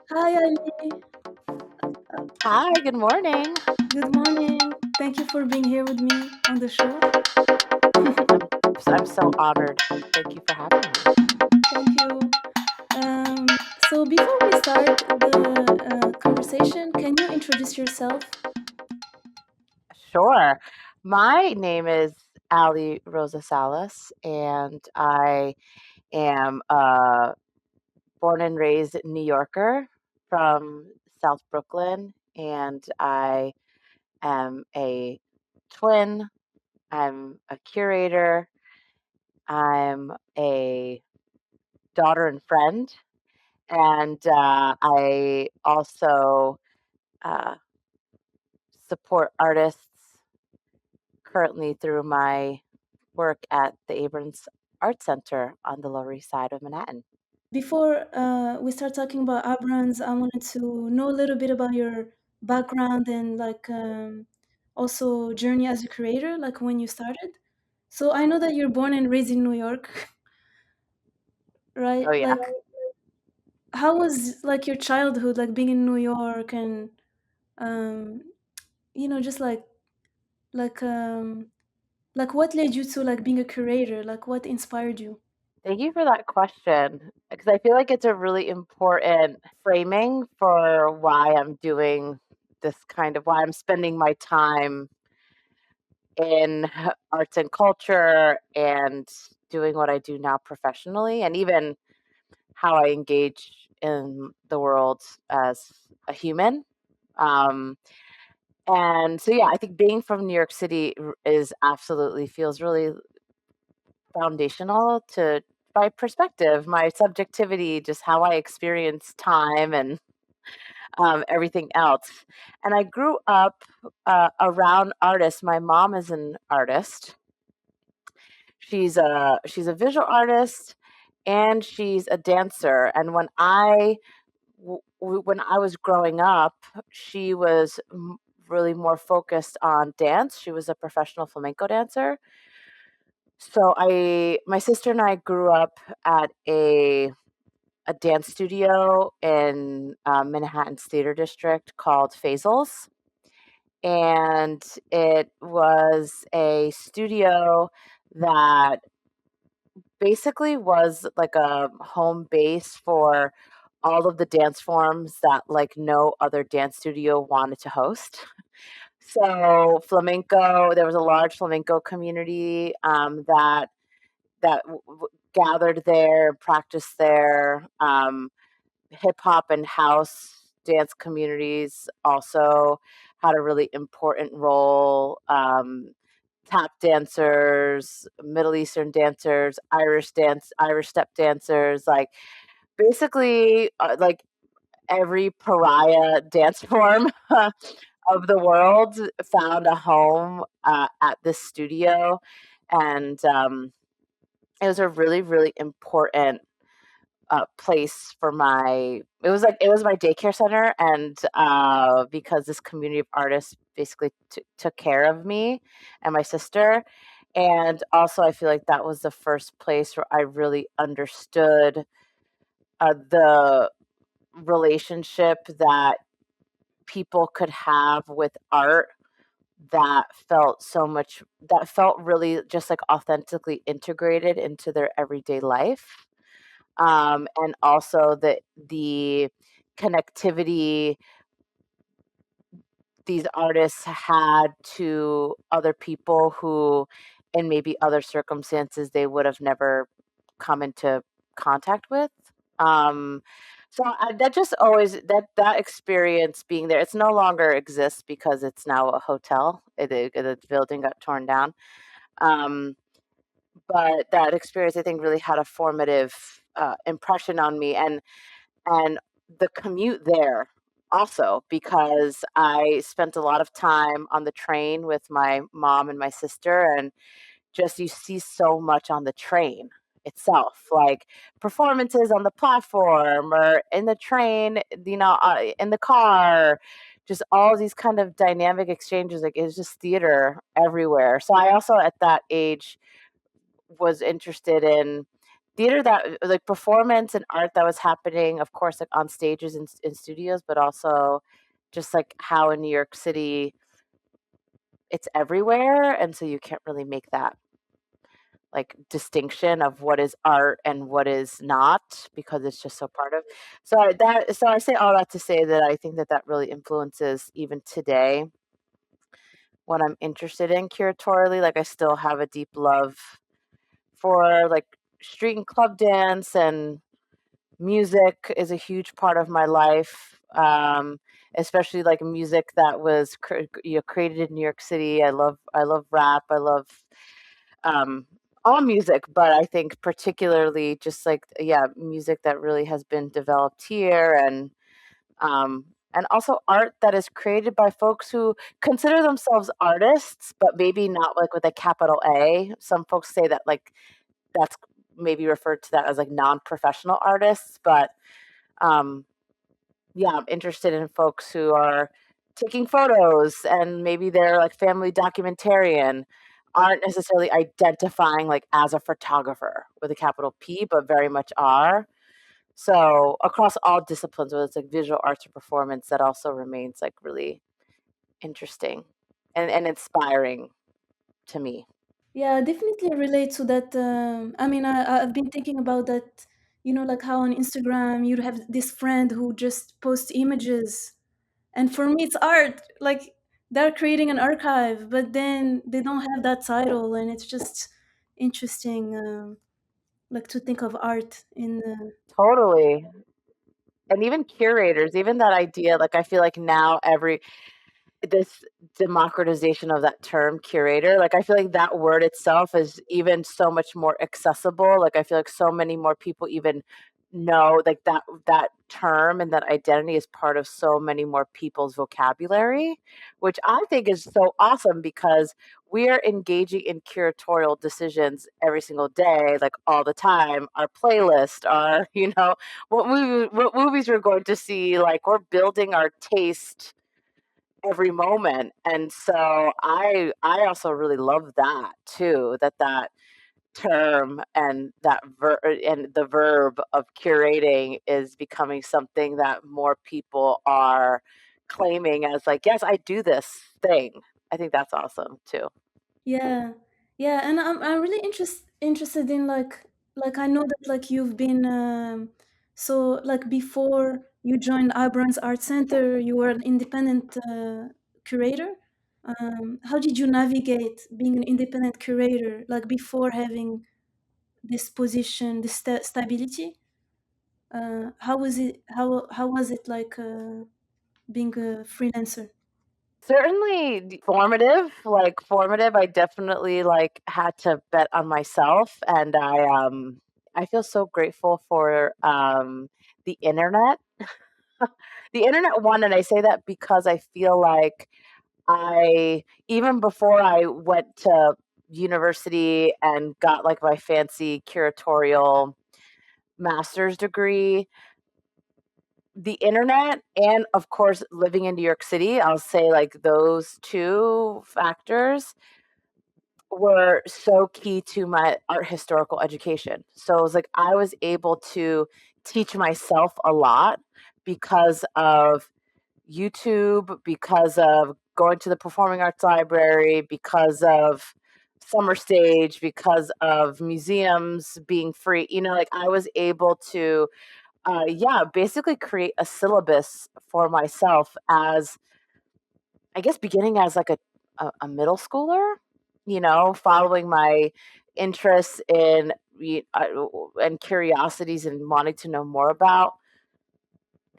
Hi, Ali. Hi, good morning. Good morning. Thank you for being here with me on the show. I'm I'm so honored. Thank you for having me. Thank you. So, before we start the conversation, can you introduce yourself? Sure. My name is Ali Rosa-Salas, and I am a born and raised New Yorker from South Brooklyn, and I am a twin. I'm a curator. I'm a daughter and friend, and I also uh, support artists currently through my work at the Abrons Arts Center on the Lower East Side of Manhattan. Before we start talking about Abrons, I wanted to know a little bit about your background and also journey as a creator, like when you started. So I know that you're born and raised in New York, right? Oh yeah. Like, how was like your childhood, like being in New York and um, just like like what led you to like being a curator? Like what inspired you? Thank you for that question because I feel like it's a really important framing for why I'm doing this kind of why I'm spending my time in arts and culture and doing what I do now professionally and even how I engage in the world as a human. Um, And so, yeah, I think being from New York City is absolutely feels really foundational to my perspective, my subjectivity, just how I experience time and everything else. And I grew up around artists. My mom is an artist. She's a visual artist, and she's a dancer. And when I was growing up, she was really more focused on dance. She was a professional flamenco dancer. So my sister and I grew up at a dance studio in Manhattan's theater district called Faisal's, and it was a studio that basically was like a home base for all of the dance forms that like no other dance studio wanted to host. So flamenco, there was a large flamenco community that gathered there, practiced there. Hip hop and house dance communities also had a really important role. Tap dancers, Middle Eastern dancers, Irish step dancers, like basically like every pariah dance form of the world found a home at this studio, and it was a really, really important place for my. It was my daycare center, and because this community of artists basically took care of me and my sister, and also I feel like that was the first place where I really understood the relationship that people could have with art that felt really just like authentically integrated into their everyday life, and also the connectivity these artists had to other people who in maybe other circumstances they would have never come into contact with. Um, that just always that experience being there. It's no longer exists because it's now a hotel. The building got torn down. Um, but that experience, I think, really had a formative impression on me, and the commute there also because I spent a lot of time on the train with my mom and my sister, and just you see so much on the train itself, like performances on the platform or in the train, in the car, just all these kind of dynamic exchanges. Like it's just theater everywhere. So I also at that age was interested in theater that like performance and art that was happening, of course, like on stages and in studios, but also just like how in New York City it's everywhere, and so you can't really make that like distinction of what is art and what is not because it's just so part of. So I say all that to say that I think that that really influences even today what I'm interested in curatorially. Like I still have a deep love for like street and club dance, and music is a huge part of my life. Especially like music that was created in New York City. I love rap. I love um, all music, but I think particularly just like yeah, music that really has been developed here, um, and also art that is created by folks who consider themselves artists, but maybe not like with a capital A. Some folks say that like that's maybe referred to that as like non-professional artists, but um, yeah, I'm interested in folks who are taking photos and maybe they're like family documentarian, aren't necessarily identifying like as a photographer with a capital P, but very much are. So across all disciplines, whether it's like visual arts or performance, that also remains like really interesting and inspiring to me. Yeah, I definitely relate to that. I mean, I've been thinking about that, like how on Instagram you have this friend who just posts images. And for me, it's art. Like they're creating an archive, but then they don't have that title. And it's just interesting, like to think of art in. Totally. And even curators, even that idea, like I feel like now every this democratization of that term curator, like I feel like that word itself is even so much more accessible. Like I feel like so many more people even know like that term and that identity is part of so many more people's vocabulary, which I think is so awesome because we are engaging in curatorial decisions every single day, like all the time. Our playlist, our, what movies we're going to see, like we're building our taste every moment. And so I also really love that too, that term and and the verb of curating is becoming something that more people are claiming as like, yes, I do this thing. I think that's awesome too. Yeah, yeah, and I'm really interested in like I know that like you've been so like before you joined Abrons Arts Center, you were an independent curator. How did you navigate being an independent curator like before having this position, this stability? How was it? How was it like being a freelancer? Certainly formative. I definitely like had to bet on myself, and I feel so grateful for the internet. The internet one, and I say that because I feel like I even before I went to university and got like my fancy curatorial master's degree, the internet and of course living in New York City, I'll say like those two factors were so key to my art historical education. So it was like I was able to teach myself a lot because of YouTube, because of going to the performing arts library, because of summer stage, because of museums being free. Like I was able to yeah, basically create a syllabus for myself as I guess beginning as like a middle schooler, following my interests in and curiosities and wanting to know more about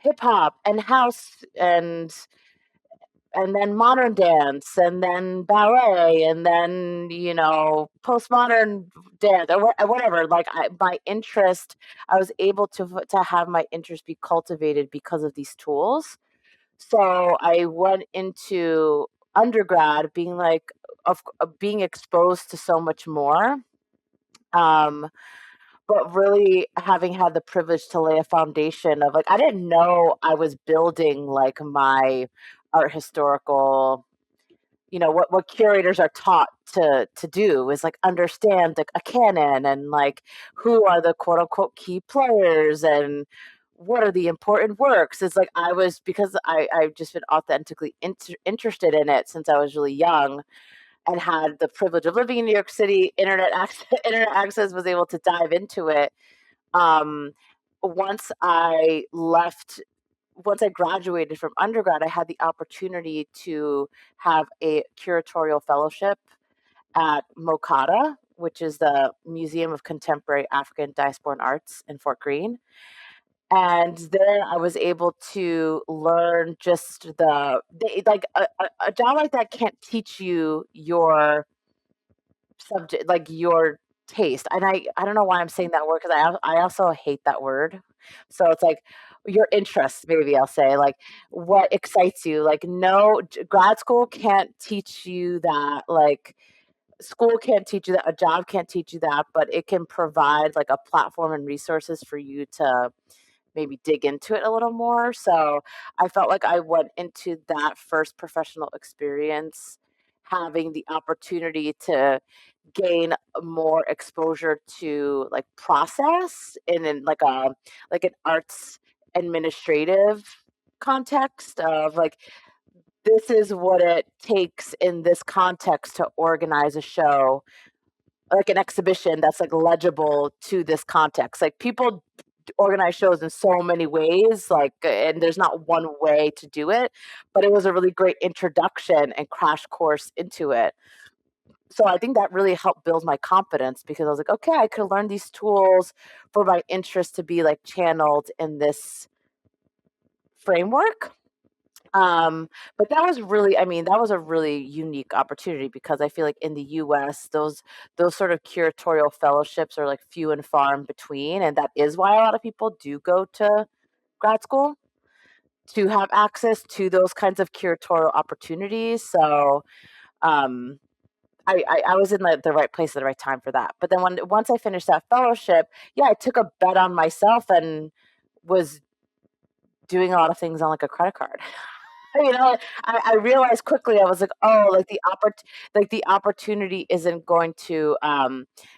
hip hop and house and then modern dance and then ballet and then postmodern dance or whatever like my interest I was able to have my interest be cultivated because of these tools. So I went into undergrad being like of being exposed to so much more, um but really having had the privilege to lay a foundation of like I didn't know I was building like my art historical what curators are taught to do is like understand like a canon and like who are the quote unquote key players and what are the important works. It's like I was because I've just been authentically interested in it since I was really young and had the privilege of living in New York City, internet access, was able to dive into it. Um, once I left once I graduated from undergrad, I had the opportunity to have a curatorial fellowship at MoCADA, which is the Museum of Contemporary African Diasporan Arts in Fort Greene. And there I was able to learn just like a job like that can't teach you your subject, like your taste. And I don't know why I'm saying that word because I also hate that word. So it's like your interests, maybe I'll say, like what excites you. Like no, grad school can't teach you that. Like school can't teach you that. A job can't teach you that, but it can provide like a platform and resources for you to maybe dig into it a little more. So I felt like I went into that first professional experience having the opportunity to gain more exposure to like process in like an arts administrative context of like this is what it takes in this context to organize a show, like an exhibition that's like legible to this context. Like people organize shows in so many ways, like, and there's not one way to do it, but it was a really great introduction and crash course into it. So I think that really helped build my confidence because I was like, okay, I could learn these tools for my interest to be like channeled in this framework. But that was really, I mean, that was a really unique opportunity because I feel like in the US, those sort of curatorial fellowships are like few and far in between. And that is why a lot of people do go to grad school to have access to those kinds of curatorial opportunities. So um I was in the right place at the right time for that. But then once I finished that fellowship, yeah, I took a bet on myself and was doing a lot of things on like a credit card. I realized quickly, I was like, oh, like the opportunity isn't going to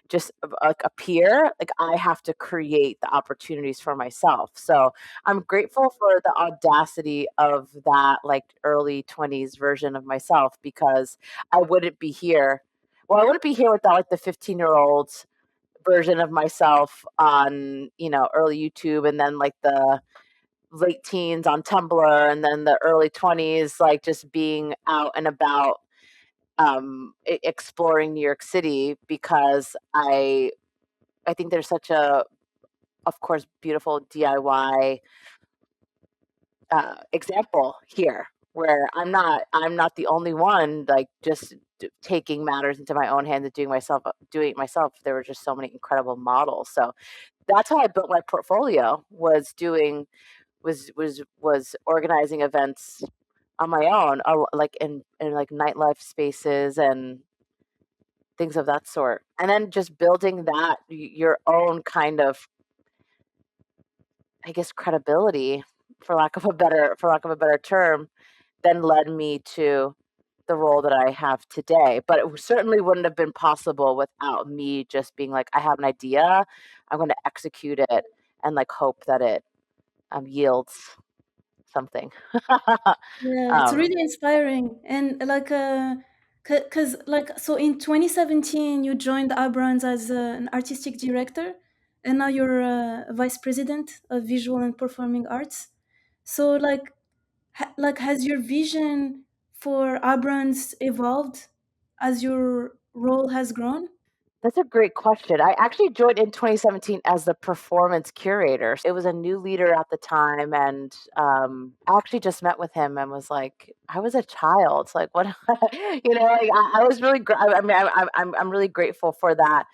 just like appear. Like I have to create the opportunities for myself. So I'm grateful for the audacity of that like early 20s version of myself because I wouldn't be here. Well, I wouldn't be here without like the 15-year-old version of myself on, early YouTube and then like the late teens on Tumblr and then the early 20s, like just being out and about, exploring New York City because I think there's such a, of course, beautiful DIY example here where I'm not the only one like just taking matters into my own hands and doing it myself. There were just so many incredible models. So that's how I built my portfolio was organizing events on my own, like in like nightlife spaces and things of that sort. And then just building that your own kind of, I guess, credibility, for lack of a better term, then led me to the role that I have today. But it certainly wouldn't have been possible without me just being like, I have an idea, I'm going to execute it, and like hope that it yields something. Yeah, it's um, really inspiring. And like, cause like, so in 2017, you joined Abrons as an artistic director, and now you're vice president of visual and performing arts. So like, has your vision for Abrons evolved as your role has grown? That's a great question. I actually joined in 2017 as the performance curator. It was a new leader at the time, and I actually just met with him and was like, I was a child. Like, what, like I was really. I mean, I'm really grateful for that.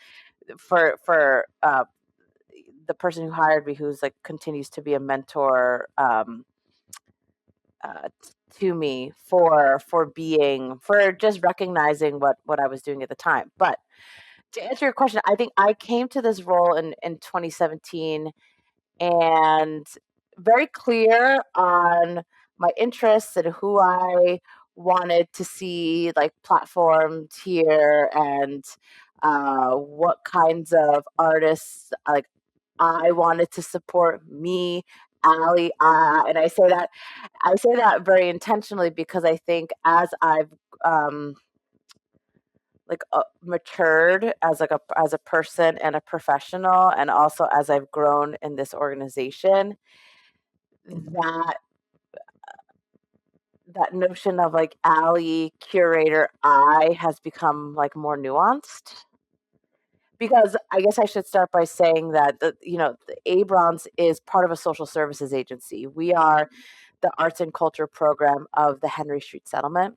For the person who hired me, who's like continues to be a mentor. To me for just recognizing what I was doing at the time. But to answer your question, I think I came to this role in 2017 and very clear on my interests and who I wanted to see like platforms here and what kinds of artists like I wanted to support me, Ali, and I say that very intentionally because I think as I've um, matured as as a person and a professional, and also as I've grown in this organization, that that notion of like Ali, curator, I has become like more nuanced. Because I guess I should start by saying that the Abrons is part of a social services agency. We are the arts and culture program of the Henry Street Settlement.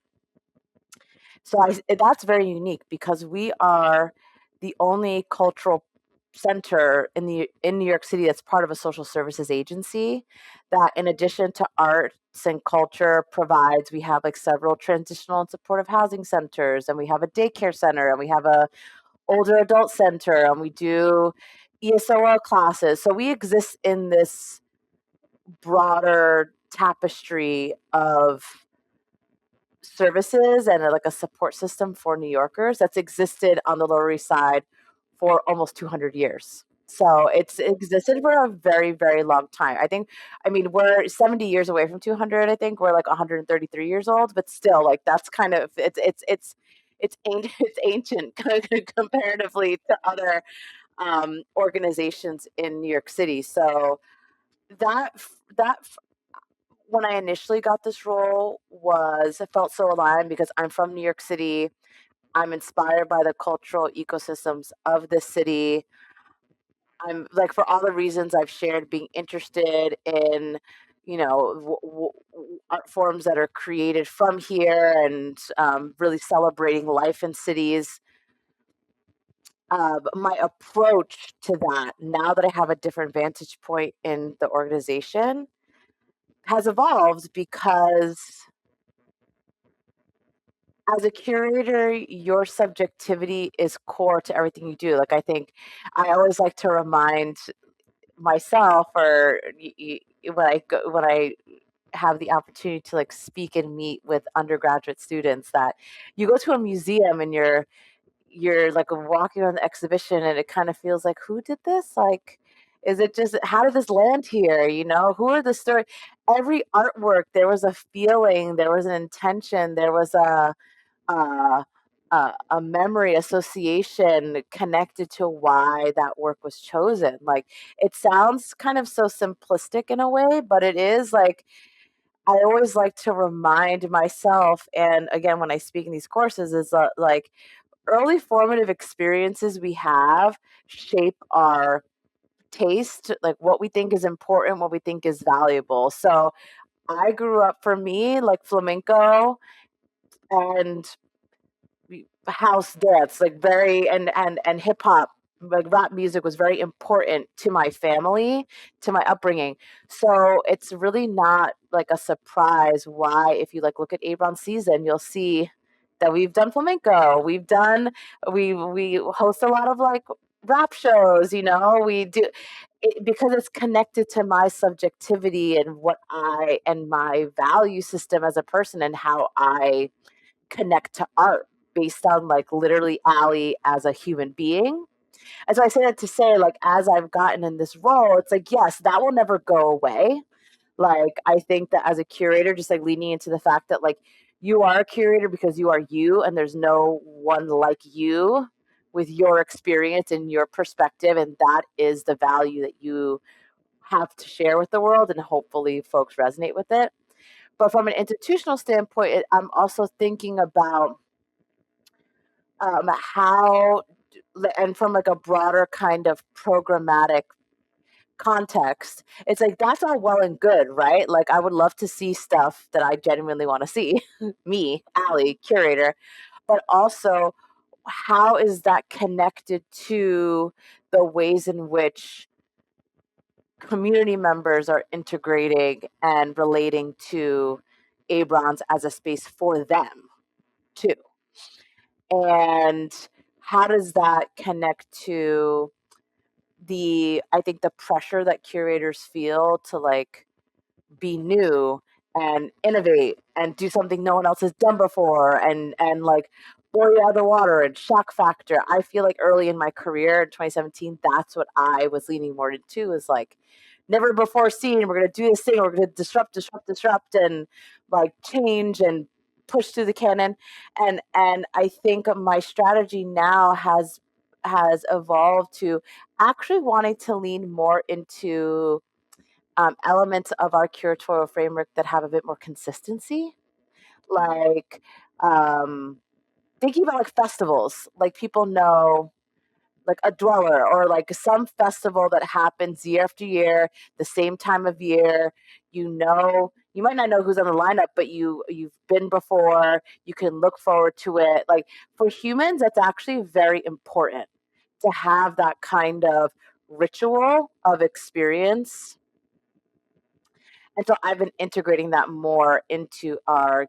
So that's very unique because we are the only cultural center in New York City that's part of a social services agency that, in addition to arts and culture, provides. We have like several transitional and supportive housing centers, and we have a daycare center, and we have a older adult center, and we do ESOL classes. So we exist in this broader tapestry of services and like a support system for New Yorkers that's existed on the Lower East Side for almost 200 years. So it's existed for a very, very long time. I mean, we're 70 years away from 200. I think we're like 133 years old, but still, like that's kind of it's ancient, it's ancient comparatively to other organizations in New York City. So that that when I initially got this role was it felt so aligned because I'm from New York City. I'm inspired by the cultural ecosystems of this city. I'm like for all the reasons I've shared, being interested in art forms that are created from here and really celebrating life in cities. My approach to that, now that I have a different vantage point in the organization, has evolved because as a curator, your subjectivity is core to everything you do. Like, I think I always like to remind myself, or when I have the opportunity to like speak and meet with undergraduate students, that you go to a museum and you're like walking on the exhibition and it kind of feels like, who did this? Like, is it just, how did this land here? Who are the story? Every artwork, there was a feeling, there was an intention, there was uh, a memory association connected to why that work was chosen. Like, it sounds kind of so simplistic in a way, but it is like, I always like to remind myself, and again, when I speak in these courses, is like early formative experiences we have shape our taste, like what we think is important, what we think is valuable. So I grew up, for me, like flamenco and house dance, like very and hip hop, like rap music was very important to my family, to my upbringing. So it's really not like a surprise why, if you like look at Abron season, you'll see that we've done flamenco, we host a lot of like rap shows, we do it because it's connected to my subjectivity and what I and my value system as a person and how I connect to art based on like literally Ali as a human being. And so I say that to say, like, as I've gotten in this role, it's like, yes, that will never go away. Like, I think that as a curator, just like leaning into the fact that like you are a curator because you are you, and there's no one like you with your experience and your perspective. And that is the value that you have to share with the world. And hopefully folks resonate with it. But from an institutional standpoint, I'm also thinking about how, and from like a broader kind of programmatic context, it's like that's all well and good, right? Like I would love to see stuff that I genuinely want to see, me, Ali, curator, but also how is that connected to the ways in which community members are integrating and relating to Abrons as a space for them too? And how does that connect to I think the pressure that curators feel to like be new and innovate and do something no one else has done before, and like blow you out of the water and shock factor. I feel like early in my career in 2017, that's what I was leaning more into, is like never before seen. We're gonna do this thing. We're gonna disrupt, and like change and push through the canon. And I think my strategy now has evolved to actually wanting to lean more into elements of our curatorial framework that have a bit more consistency, like um, thinking about like festivals, like people know, like a dweller or like some festival that happens year after year, the same time of year. You know, you might not know who's on the lineup, but you've been before. You can look forward to it. Like for humans, that's actually very important to have that kind of ritual of experience. And so I've been integrating that more into our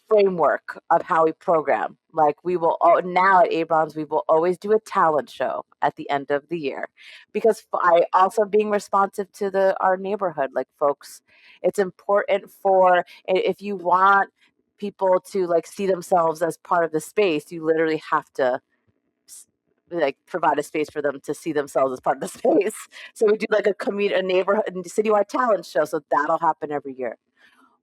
framework of how we program. Like we will now at Abrons, we will always do a talent show at the end of the year, because I also being responsive to our neighborhood, like folks, it's important for, if you want people to like see themselves as part of the space, you literally have to like provide a space for them to see themselves as part of the space. So we do like a neighborhood and citywide talent show. So that'll happen every year.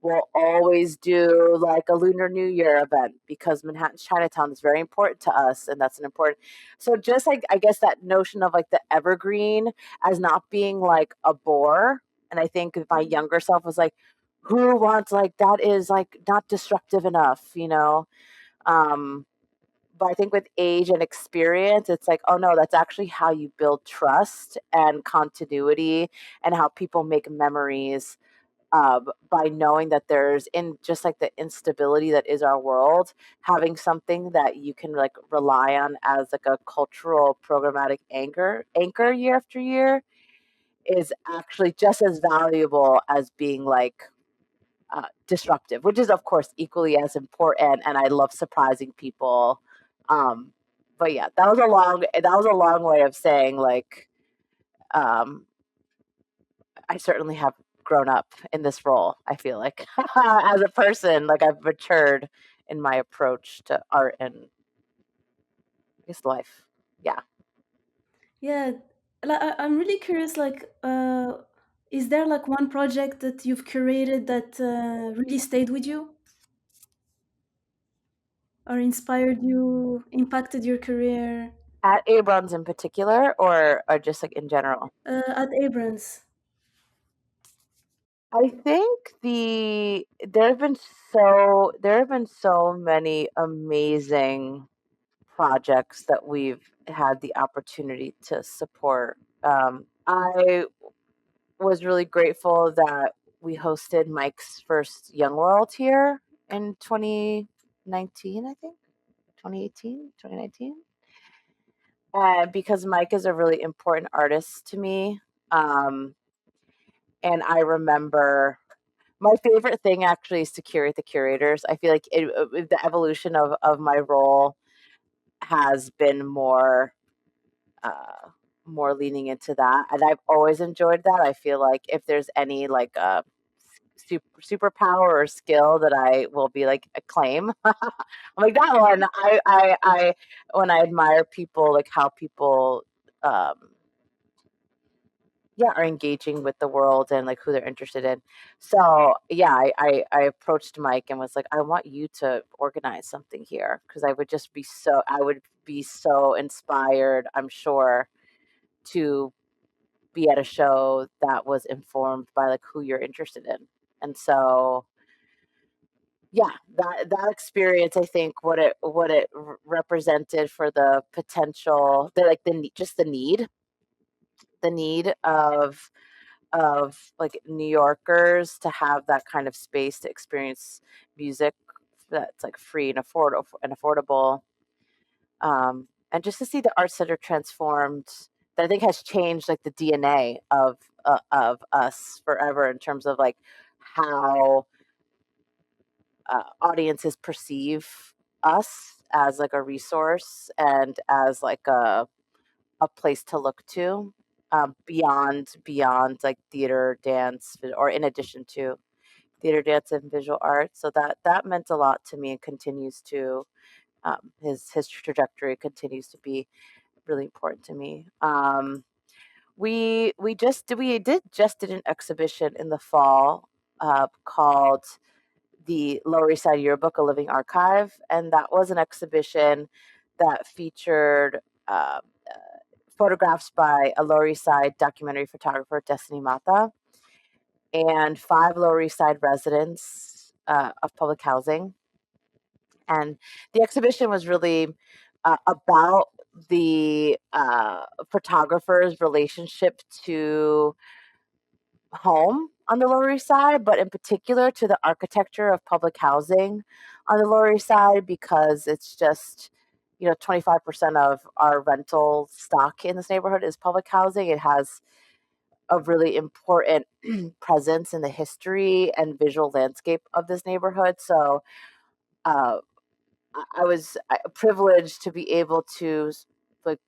We'll always do like a Lunar New Year event, because Manhattan's Chinatown is very important to us, and that's an important. So just like I guess that notion of like the evergreen as not being like a bore, and I think my younger self was like, who wants, like, that is like not disruptive enough, you know. Um, but I think with age and experience, it's like, oh no, that's actually how you build trust and continuity, and how people make memories, by knowing that there's, in just like the instability that is our world, having something that you can like rely on as like a cultural programmatic anchor year after year is actually just as valuable as being like disruptive, which is of course equally as important. And I love surprising people. Um, but yeah, that was a long way of saying like, um, I certainly have grown up in this role. I feel like as a person, like I've matured in my approach to art and I guess life. Yeah. Yeah, like, I'm really curious. Like, is there like one project that you've curated that really stayed with you, or inspired you, impacted your career? At Abrons in particular, or just like in general? At Abrons. I think there have been so many amazing projects that we've had the opportunity to support. I was really grateful that we hosted Mike's first Young World here in 2019, I think, 2018, 2019. And because Mike is a really important artist to me. Um, and I remember my favorite thing actually is to curate the curators. I feel like the evolution of my role has been uh, more leaning into that, and I've always enjoyed that. I feel like if there's any like superpower or skill that I will be like acclaim, I'm like that one. I when I admire people, like how people um, yeah, are engaging with the world and like who they're interested in. So yeah, I approached Mike and was like, I want you to organize something here, because I would be so inspired, I'm sure, to be at a show that was informed by like who you're interested in. And so yeah, that experience, I think what it represented for the potential, the like just the need of like New Yorkers to have that kind of space to experience music that's like free and affordable, and just to see the art center transformed, that I think has changed like the DNA of us forever, in terms of like how audiences perceive us as like a resource and as like a place to look to. beyond like theater, dance, or in addition to theater, dance, and visual arts. So that meant a lot to me and continues to. His trajectory continues to be really important to me. We did an exhibition in the fall called the Lower East Side Yearbook, a Living Archive, and that was an exhibition that featured photographs by a Lower East Side documentary photographer, Destiny Mata, and 5 Lower East Side residents of public housing. And the exhibition was really about the photographer's relationship to home on the Lower East Side, but in particular to the architecture of public housing on the Lower East Side, because it's just, 25% of our rental stock in this neighborhood is public housing. It has a really important presence in the history and visual landscape of this neighborhood. So uh, I was privileged to be able to like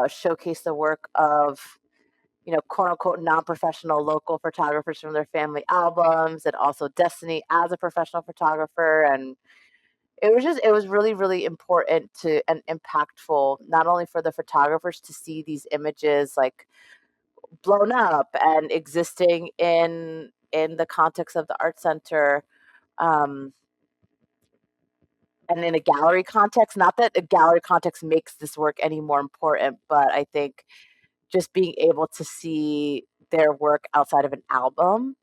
showcase the work of quote unquote non-professional local photographers from their family albums, and also Destiny as a professional photographer. And it was really, really important to and impactful, not only for the photographers to see these images like blown up and existing in the context of the art center, um, and in a gallery context. Not that a gallery context makes this work any more important, but I think just being able to see their work outside of an album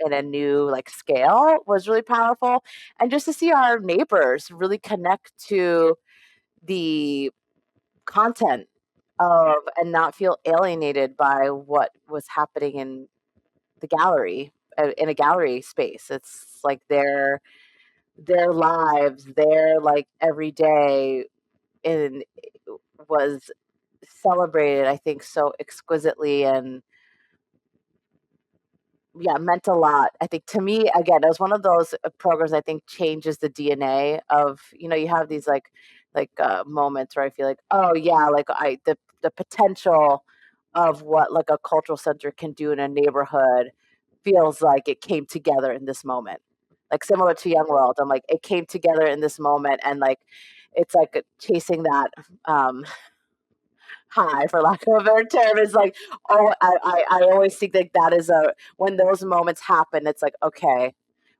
in a new like scale was really powerful, and just to see our neighbors really connect to the content of and not feel alienated by what was happening in the gallery, in a gallery space. It's like their lives, their like everyday in was celebrated, I think, so exquisitely. And yeah, meant a lot. I think to me, again, it was one of those programs I think changes the DNA of, you have these like moments where I feel like, oh yeah, like the potential of what like a cultural center can do in a neighborhood feels like it came together in this moment. Like similar to Young World, I'm like it came together in this moment, and like it's like chasing that um high, for lack of a better term. Is like, oh, I always think like that is a when those moments happen, it's like, okay,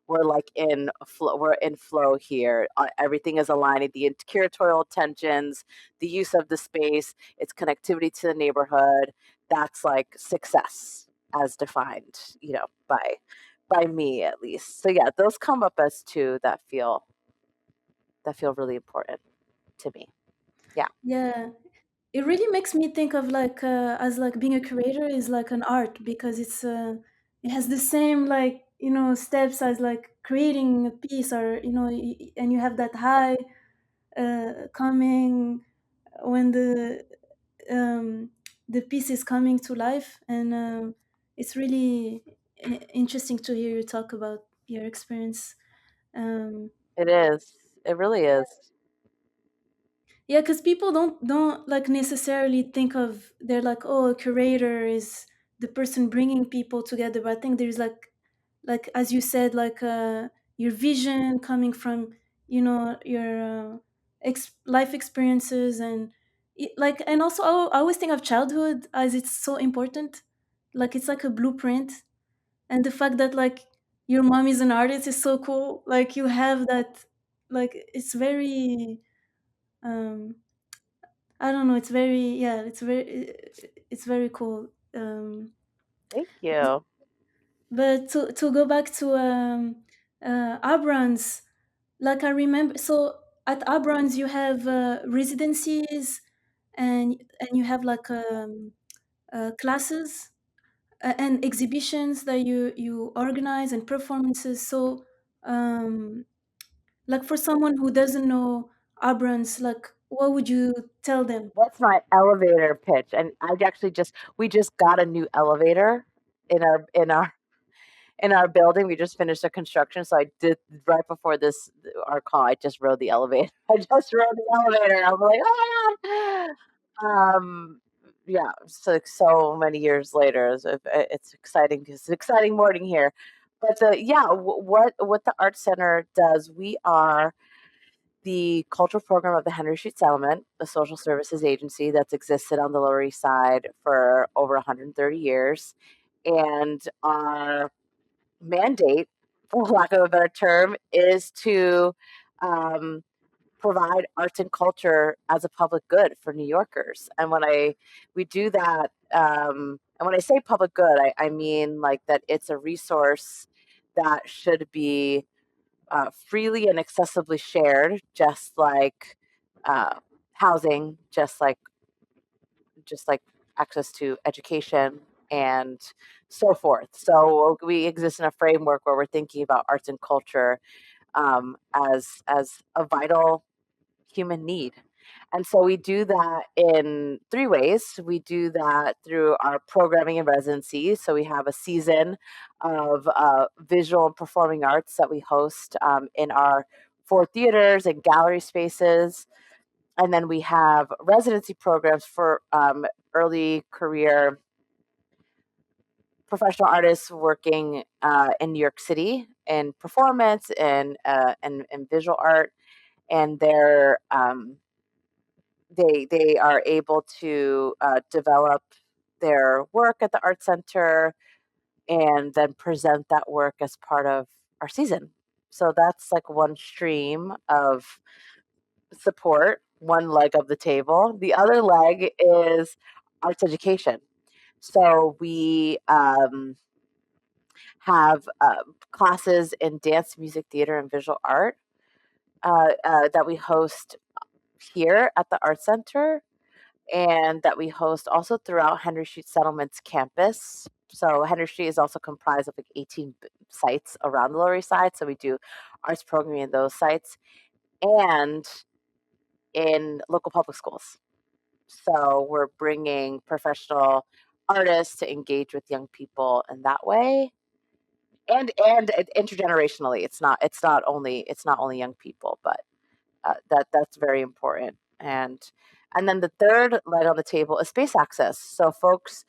we're like in flow, we're in flow here. Everything is aligning, the curatorial tensions, the use of the space, its connectivity to the neighborhood. That's like success as defined, by me at least. So yeah, those come up as two that feel really important to me. Yeah. Yeah, it really makes me think of like as like being a curator is like an art because it has the same like steps as like creating a piece or and you have that high coming when um, the piece is coming to life and it's really interesting to hear you talk about your experience. Um, It is. It really is. Yeah, because people don't like necessarily think of they're like, oh, a curator is the person bringing people together. But I think there's like as you said, like your vision coming from your life experiences and like and also I always think of childhood as it's so important. Like it's like a blueprint, and the fact that like your mom is an artist is so cool. Like you have that, like it's very. Um, I don't know. It's very yeah. It's very cool. Thank you. But to go back to Abrons, like I remember. So at Abrons you have residencies and you have like classes and exhibitions that you organize and performances. So like for someone who doesn't know Abrons, like what would you tell them? That's my elevator pitch. And we just got a new elevator in our building. We just finished the construction. So I did right before this our call, I just rode the elevator. I just rode the elevator. I was like, ah. yeah, so like so many years later, it's exciting. It's an exciting morning here. But what the Art Center does, we are the cultural program of the Henry Street Settlement, a social services agency that's existed on the Lower East Side for over 130 years. And our mandate, for lack of a better term, is to um, provide arts and culture as a public good for New Yorkers. And when I we do that, and when I say public good, I mean like that it's a resource that should be freely and accessibly shared, just like uh, housing, just like access to education and so forth. So we exist in a framework where we're thinking about arts and culture as a vital human need. And so we do that in three ways. We do that through our programming and residencies. So we have a season of visual and performing arts that we host in our four theaters and gallery spaces. And then we have residency programs for early career professional artists working in New York City in performance and visual art. And they are able to develop their work at the art center and then present that work as part of our season. So that's like one stream of support, one leg of the table. The other leg is arts education. So we have classes in dance, music, theater, and visual art that we host here at the art center and that we host also throughout Henry Street Settlement's campus. So Henry Street is also comprised of like 18 sites around the Lower East Side. So we do arts programming in those sites and in local public schools. So we're bringing professional artists to engage with young people in that way. And intergenerationally, it's not only young people, but that's very important. And then the third leg on the table is space access. So folks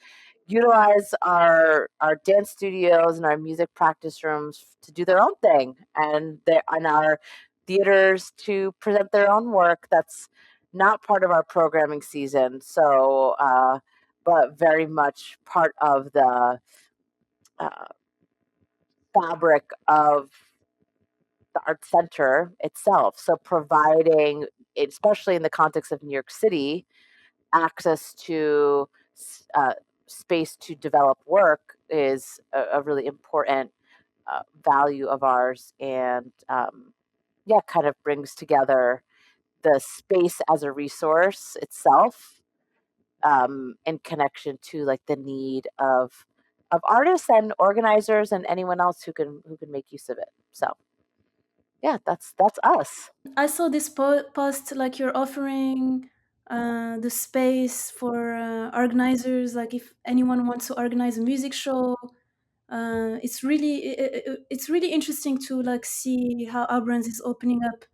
utilize our dance studios and our music practice rooms to do their own thing, and our theaters to present their own work. That's not part of our programming season. So, but very much part of the uh, fabric of the art center itself. So providing, especially in the context of New York City, access to uh, space to develop work is a really important value of ours, and yeah, kind of brings together the space as a resource itself in connection to like the need of artists and organizers and anyone else who can make use of it. So yeah, that's us. I saw this post like you're offering the space for organizers. Like if anyone wants to organize a music show, it's really interesting to like see how Abrons is opening up,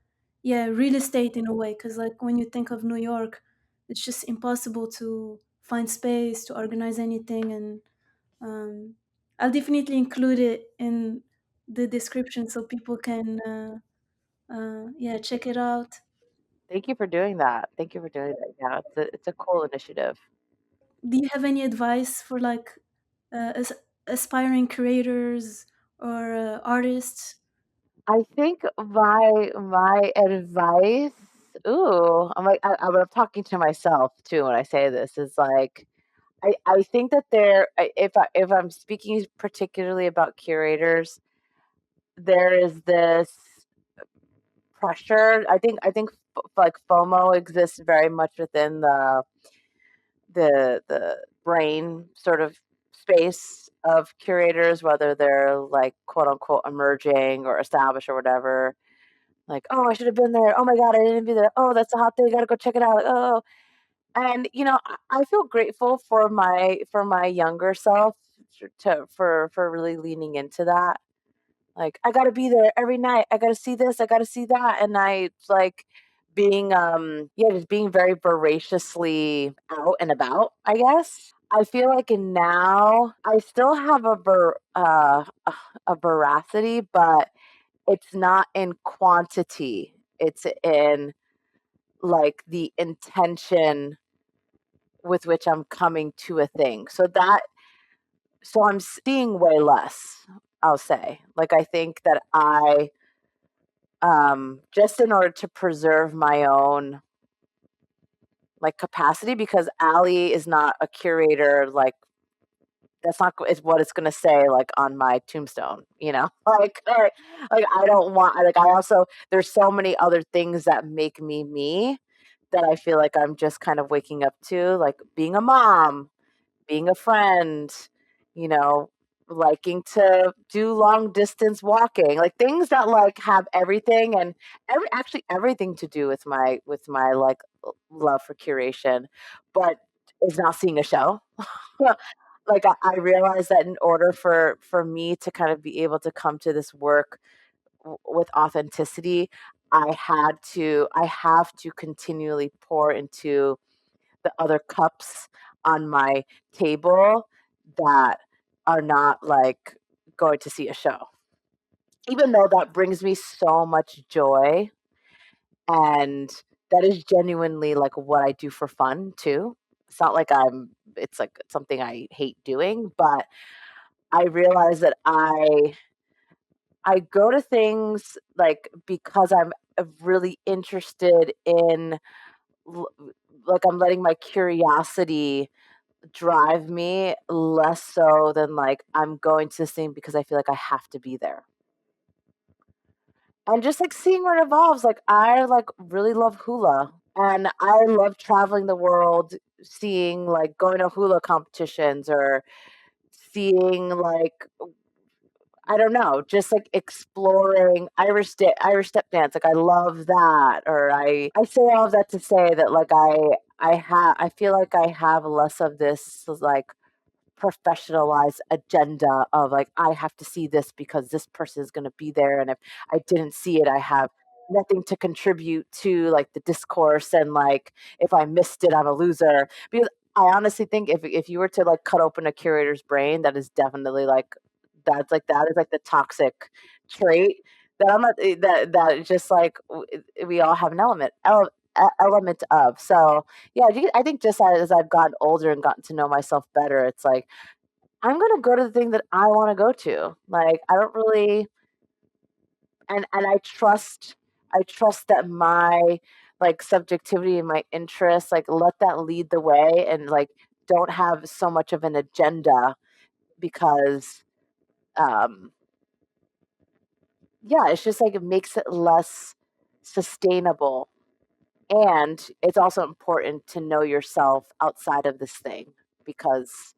yeah, real estate in a way. Because like when you think of New York, it's just impossible to find space to organize anything. And um, I'll definitely include it in the description so people can yeah, check it out. Thank you for doing that. Thank you for doing that. Yeah, it's a cool initiative. Do you have any advice for like aspiring curators or artists? I think my advice. Ooh, I'm talking to myself too when I say this. Is like I think that if I'm speaking particularly about curators, there is this pressure. I think like FOMO exists very much within the brain sort of space of curators, whether they're like quote unquote emerging or established or whatever. Like, oh, I should have been there. Oh my god, I didn't be there. Oh, that's a hot day. Gotta go check it out. Like, oh, and I feel grateful for my younger self for really leaning into that. Like, I gotta be there every night. I gotta see this. I gotta see that. And I like, yeah, just being very voraciously out and about, I guess. I feel like now I still have a veracity, but it's not in quantity. It's in like the intention with which I'm coming to a thing. So I'm seeing way less, I'll say. Like I think that I just in order to preserve my own like capacity, because Ali is not a curator, like that's not is what it's gonna say like on my tombstone, you know? Like I don't want like I also there's so many other things that make me that I feel like I'm just kind of waking up to, like being a mom, being a friend, you know, liking to do long distance walking, like things that like have everything and everything to do with my like love for curation, but is not seeing a show. Like I realized that in order for me to kind of be able to come to this work with authenticity, I have to continually pour into the other cups on my table that are not like going to see a show. Even though that brings me so much joy and that is genuinely like what I do for fun too. It's not like it's like something I hate doing, but I realize that I go to things like because I'm really interested in l- like I'm letting my curiosity drive me less so than like I'm going to this thing because I feel like I have to be there. And just like seeing where it evolves, like I like really love hula and I love traveling the world, seeing like going to hula competitions or seeing like I don't know, just like exploring Irish step dance. Like I love that. Or I say all of that to say that like I feel like I have less of this like professionalized agenda of like I have to see this because this person is going to be there, and if I didn't see it I have nothing to contribute to like the discourse, and like if I missed it I'm a loser. Because I honestly think if you were to like cut open a curator's brain, that is definitely like that is like the toxic trait that I'm not that is just like we all have an element of. So yeah, I think just as I've gotten older and gotten to know myself better, it's like I'm gonna go to the thing that I wanna go to. Like, I don't really and I trust that my, like, subjectivity and my interests, like, let that lead the way and, like, don't have so much of an agenda because, um, yeah, it's just, like, it makes it less sustainable, and it's also important to know yourself outside of this thing because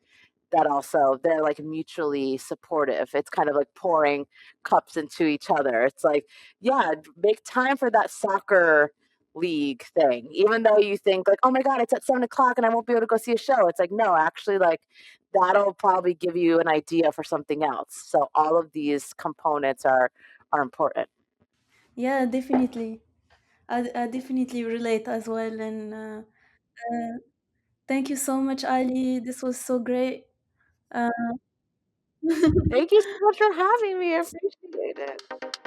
that also they're like mutually supportive. It's kind of like pouring cups into each other. It's like, yeah, make time for that soccer league thing. Even though you think like, oh my God, it's at 7 o'clock and I won't be able to go see a show. It's like, no, actually like that'll probably give you an idea for something else. So all of these components are important. Yeah, definitely. I definitely relate as well. And uh, thank you so much, Ali. This was so great. Uh, Thank you so much for having me. I appreciate it.